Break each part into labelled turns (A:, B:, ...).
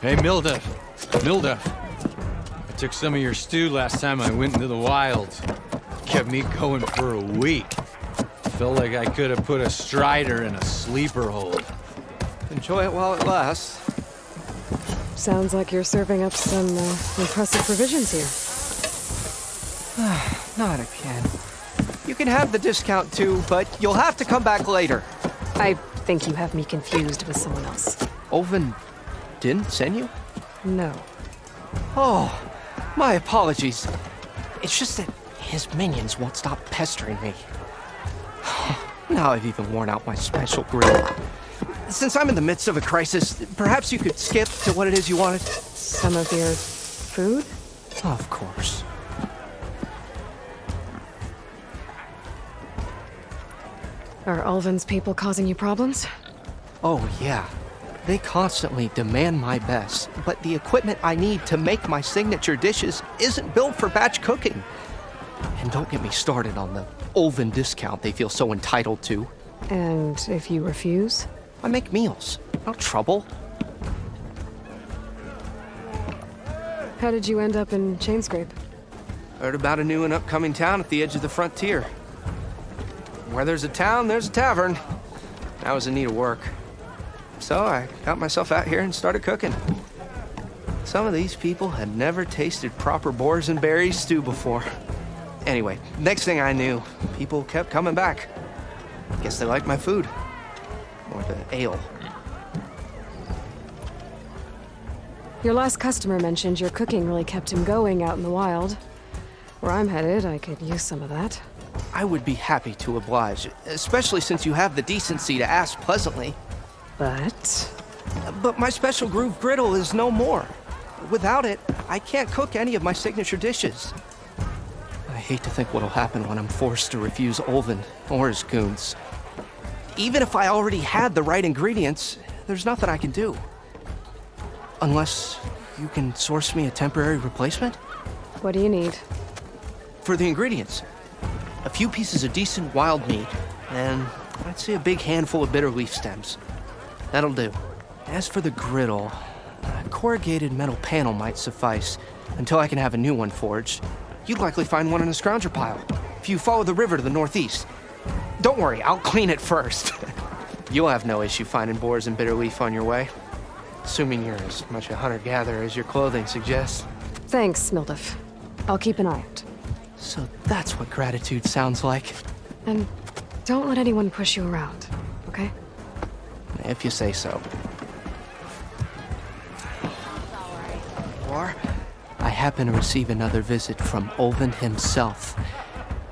A: Hey, Milduf. Milduf. I took some of your stew last time I went into the wilds. Kept me going for a week. Felt like I could have put a strider in a sleeper hold.
B: Enjoy it while it lasts.
C: Sounds like you're serving up some impressive provisions here.
B: Not again. You can have the discount too, but you'll have to come back later.
C: I think you have me confused with someone else.
B: Olvin didn't send you?
C: No.
B: Oh, my apologies. It's just that his minions won't stop pestering me. Now I've even worn out my special grill. Since I'm in the midst of a crisis, perhaps you could skip to what it is you wanted?
C: Some of your food?
B: Of course.
C: Are Ulvin's people causing you problems?
B: Oh, yeah. They constantly demand my best, but the equipment I need to make my signature dishes isn't built for batch cooking. And don't get me started on the Ulvin discount they feel so entitled to.
C: And if you refuse?
B: I make meals, no trouble.
C: How did you end up in Chainscrape?
B: Heard about a new and upcoming town at the edge of the frontier. Where there's a town, there's a tavern. I was in need of work. So I got myself out here and started cooking. Some of these people had never tasted proper boars and berries stew before. Anyway, next thing I knew, people kept coming back. Guess they liked my food. Or the ale.
C: Your last customer mentioned your cooking really kept him going out in the wild. Where I'm headed, I could use some of that.
B: I would be happy to oblige, especially since you have the decency to ask pleasantly. But my special groove griddle is no more. Without it, I can't cook any of my signature dishes. I hate to think what'll happen when I'm forced to refuse Ulvin or his goons. Even if I already had the right ingredients, there's nothing I can do. Unless you can source me a temporary replacement?
C: What do you need?
B: For the ingredients, a few pieces of decent wild meat, and I'd say a big handful of bitter leaf stems. That'll do. As for the griddle, a corrugated metal panel might suffice until I can have a new one forged. You'd likely find one in a scrounger pile if you follow the river to the northeast. Don't worry, I'll clean it first. You'll have no issue finding boars and bitter leaf on your way. Assuming you're as much a hunter-gatherer as your clothing suggests.
C: Thanks, Milduf. I'll keep an eye out.
B: So that's what gratitude sounds like.
C: And don't let anyone push you around, okay?
B: If you say so. Or I happen to receive another visit from Ulvin himself.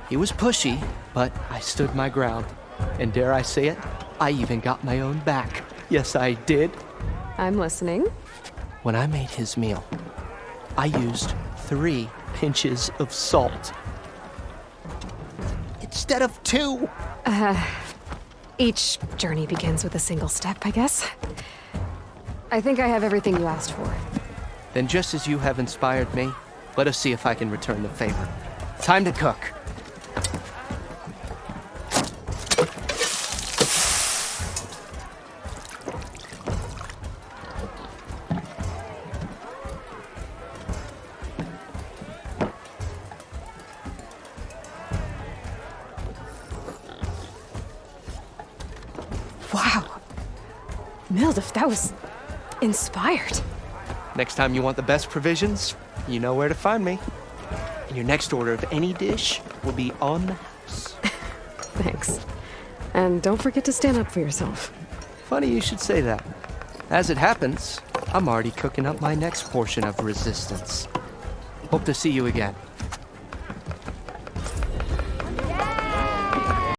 B: He was pushy, but I stood my ground. And dare I say it, I even got my own back. Yes, I did.
C: I'm listening.
B: When I made his meal, I used 3 pinches of salt. Instead of 2.
C: Each journey begins with a single step, I guess. I think I have everything you asked for.
B: Then just as you have inspired me, let us see if I can return the favor. Time to cook.
C: Wow. Milduf, that was inspired.
B: Next time you want the best provisions, you know where to find me. And your next order of any dish will be on the house.
C: Thanks. And don't forget to stand up for yourself.
B: Funny you should say that. As it happens, I'm already cooking up my next portion of resistance. Hope to see you again.